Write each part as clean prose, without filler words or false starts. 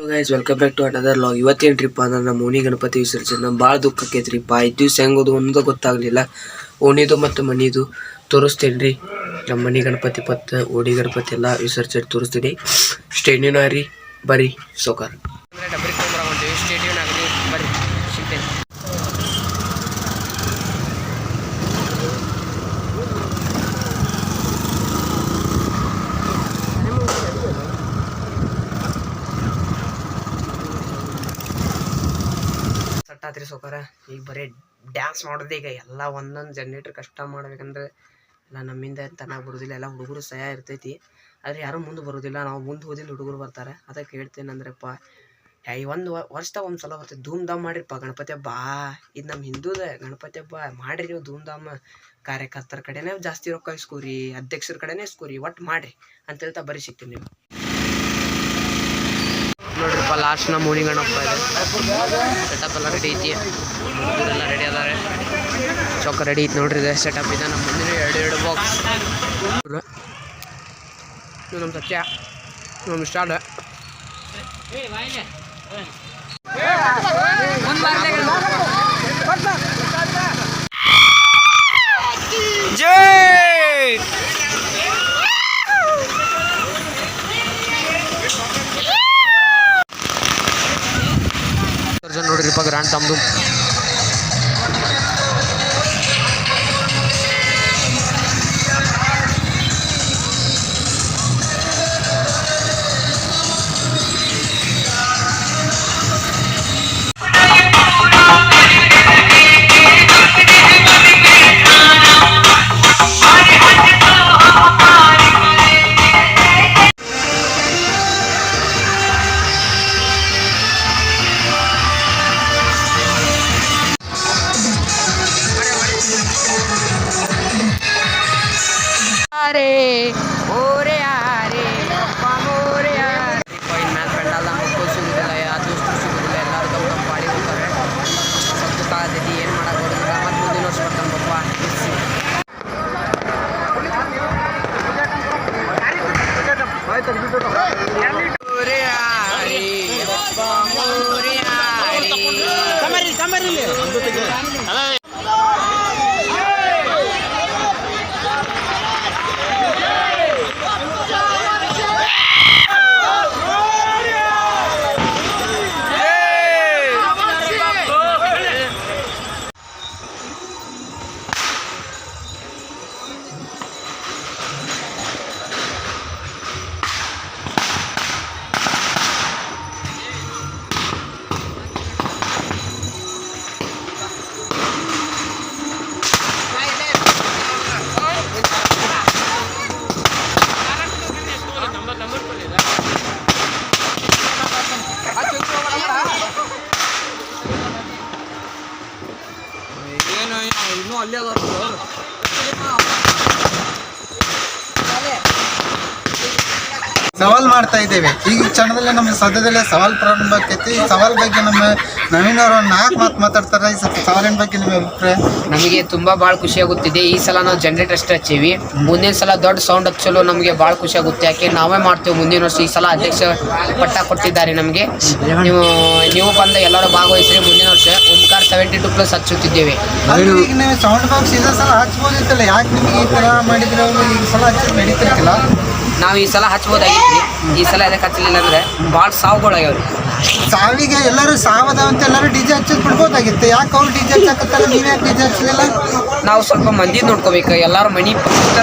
Guys welcome back to another vlog. ಇವತ್ತೇನು trip ಅಂದ್ರೆ ನಮ್ಮ ಓಣಿ ಗಣಪತಿ ವಿಸರ್ಜನೆ ಭಾಳ ದುಃಖ ಆಕೈತ್ರಿಪ್ಪ. 5 ದಿವ್ಸ ಹೆಂಗೋದು ಒಂದು ಗೊತ್ತಾಗಲಿಲ್ಲ. ಓಣಿದು ಮತ್ತು ಮನಿದು ತೋರಿಸ್ತೇನೆ ರೀ. ನಮ್ಮ ಮನೆ ಗಣಪತಿ ಮತ್ತು ಓಣಿ ಗಣಪತಿ ಎಲ್ಲ ವಿಸರ್ಜನೆ ತೋರಿಸ್ತೀನಿ. ಸ್ಟೇಡಿಯಂ ರೀ ಬರ್ರಿ ಸೌಕಾರ ಡಬ್ರಿ ತೊಗೊಂಬರ್ತೀವಿ. ಸ್ಟೇಡಿಯಂ ಆಗಲಿ ಬರ್ರಿ ಸಿಗ್ತೇನೆ. ಸಟ್ಟಾತ್ರಿ ಸೌಕಾರ. ಈಗ ಬರೀ ಡ್ಯಾನ್ಸ್ ಮಾಡೋದೇ. ಈಗ ಎಲ್ಲ ಒಂದೊಂದು ಜನರೇಟರ್ ಕಷ್ಟ ಮಾಡ್ಬೇಕಂದ್ರೆ ಎಲ್ಲ ನಮ್ಮಿಂದ ತನಾಗ ಬರೋದಿಲ್ಲ. ಎಲ್ಲ ಹುಡುಗರು ಸಹಾಯ ಇರ್ತೈತಿ, ಆದರೆ ಯಾರೂ ಮುಂದೆ ಬರೋದಿಲ್ಲ. ನಾವು ಮುಂದೆ ಹೋದಿಲ್ಲ, ಹುಡುಗರು ಬರ್ತಾರೆ. ಅದಕ್ಕೆ ಹೇಳ್ತೇನೆ ಅಂದ್ರಪ್ಪ, ಒಂದು ವರ್ಷದಾಗ ಒಂದು ಸಲ ಬರ್ತೈತೆ. ಧೂಮ್ ಧಾಮ್ ಮಾಡಿರಿಪ್ಪ ಗಣಪತಿ ಹಬ್ಬ. ಇದು ನಮ್ಮ ಹಿಂದೂದ ಗಣಪತಿ ಹಬ್ಬ ಮಾಡಿರಿ ನೀವು ಧೂಮ್ ಧಾಮ್. ಕಾರ್ಯಕರ್ತರ ಕಡೆನೇ ಜಾಸ್ತಿ ರೊಕ್ಕ ಇಸ್ಕೋರಿ, ಅಧ್ಯಕ್ಷರ ಕಡೆನೇ ಇಸ್ಕೋರಿ, ಒಟ್ಟು ಮಾಡಿರಿ ಅಂತ ಹೇಳ್ತಾ ಬರೀ ಸಿಗ್ತೀನಿ ನೀವು. ನೋಡ್ರಿಪ್ಪ ಲಾಸ್ಟ್ ನಮ್ಮ ಓಣಿ ಗಣಪ ಇದೆ. ಸೆಟಪ್ ಎಲ್ಲ ರೆಡಿ ಐತಿ, ಹುಡುಗರೆಲ್ಲ ರೆಡಿ ಅದಾರೆ. ಚೌಕ ರೆಡಿ ಐತಿ ನೋಡ್ರಿ. ಇದೆ ಸೆಟಪ್ ಇದೆ. ನಮ್ಮ ಮುಂದಿನ ಎರಡು ಬಾಕ್ಸ್. ಇದು ನಮ್ಮ ಸತ್ಯ, ನಮ್ಮ ಸ್ಟಾರ್ಟ್. ಜೈ ನೋಡ್ರಿಪ್ಪ ಗ್ರ್ಯಾಂಡ್ ತಮ್ಮದು. ಓರೆ ಆರೆ ಅಪ್ಪ ಮೋರೆ ಇನ್ನು ಪೆಂಡಾಲ ಮಕ್ಕಳು ಸಿಗುದಿಲ್ಲ, ಯಾವ ದೋಸ್ತರು ಸಿಗುದಿಲ್ಲ. ಎಲ್ಲರೂ ದೊಡ್ಡ ಪಾಡಿ ಹೋಗ್ತಾರೆ. ಸತ್ತು ಕಾಲದೈತಿ, ಏನು ಮಾಡೋಕೆ ಬರೋದಿಲ್ಲ. ಮತ್ತು ಮುಂದಿನ ವರ್ಷ ಬರ್ತಾನೆ ಪಪ್ಪ. ಓರೆ ಆರೆ ಅಪ್ಪ ಮೋರೆ ಆರೆ. ಇನ್ನೂ ಅಲ್ಲೇ ಸವಾಲ್ ಮಾಡ್ತಾ ಇದ್ದೇವೆ. ಈಗ ಕ್ಷಣದಲ್ಲೇ ನಮ್ಮ ಸದ್ಯದಲ್ಲೇ ಸವಾಲ್ ಪ್ರಾರಂಭ ಆಕೈತಿ. ಈ ಸವಾಲ್ ಬಗ್ಗೆ ನಮ್ಮ ನವೀನ್ ಅವರು 4 ಮಾತು ಮಾತಾಡ್ತಾರೆ. ಈ ಸವಾಲಿನ ಬಗ್ಗೆ ನಿಮ್ಮ ಅಭಿಪ್ರಾಯ? ನಮಗೆ ತುಂಬಾ ಭಾಳ ಖುಷಿ ಆಗುತ್ತಿದೆ. ಈ ಸಲ ನಾವು ಜನರೇಟರ್ ಅಷ್ಟೇ ಹಚ್ಚೀವಿ. ಮುಂದಿನ ಸಲ ದೊಡ್ಡ ಸೌಂಡ್ ಹಚ್ಚಲು ನಮಗೆ ಭಾಳ ಖುಷಿ ಆಗುತ್ತೆ. ಯಾಕೆ ನಾವೇ ಮಾಡ್ತೇವೆ ಮುಂದಿನ ವರ್ಷ. ಈ ಸಲ ಅಧ್ಯಕ್ಷ ಪಟ್ಟ ಕೊಡ್ತಿದ್ದಾರೆ ನಮಗೆ. ನೀವು ಬಂದು ಎಲ್ಲರೂ ಭಾಗವಹಿಸ್ರಿ. ಮುಂದಿನ ವರ್ಷ ಓಂಕಾರ 72+ ಹಚ್ಚುತ್ತಿದ್ದೇವೆ. ಈಗ ನೀವು ಸೌಂಡ್ ಬಾಕ್ಸ್ ಇದೇ ಸಲ ಹಚ್ಬೋದಿತ್ತಲ್ಲ, ಯಾಕೆ ನಿಮಗೆ ಈ ಥರ ಮಾಡಿದ್ರೆ ಈ ಸಲ ಹಚ್ಚಿ ನಡೀತಿರ್ಕಿಲ್ಲ? ನಾವು ಈ ಸಲ ಹಚ್ಬೋದಾಗಿತ್ತು. ಈ ಸಲ ಅದಕ್ಕೆ ಹಚ್ಚಲಿಲ್ಲ ಅಂದ್ರೆ ಭಾಳ ಸಾವುಗಳಾಗ್ಯಾವ್ರಿ. ಸಾವಿಗೆ ಎಲ್ಲರೂ ಸಾವದಾವಂತ ಎಲ್ಲರೂ ಡಿಜೆ ಹಚ್ಚೋದು ಬಿಡ್ಬೋದಾಗಿತ್ತು. ಯಾಕೆ ಅವ್ರು ಡಿಜೆ ಹಚ್ಚಕತ್ತಾರ, ನೀವು ಯಾಕೆ ಡಿಜೆ ಹಚ್ಚಲಿಲ್ಲ? ನಾವು ಸ್ವಲ್ಪ ಮಂದಿ ನೋಡ್ಕೋಬೇಕು. ಎಲ್ಲರೂ ಮನಿ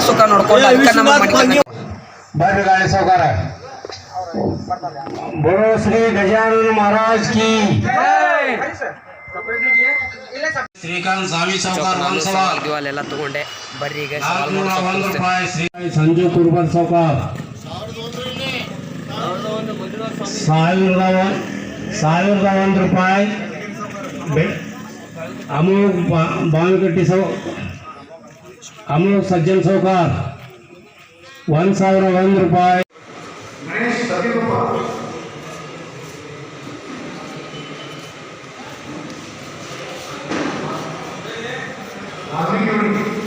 ಸುಖ ನೋಡ್ಕೊಂಡು ಅದಕ್ಕೆ ನಮ್ಮ ಮನೆ बड़ गाड़ी सौकार बोलो श्री गजानन महाराज की श्रीकांत स्वामी सौकार ಅಲ್ಲೆಲ್ಲ ತಗೊಂಡೆ ಬರ್ರಿ. ಈಗ ₹100 श्री संजू कुर्बन सौकार 1,001 ರೂಪಾಯಿ. अमोघ बावनकट्टी अमोघ सज्जन सौकार 1,001 ರೂಪಾಯಿ. Thank you.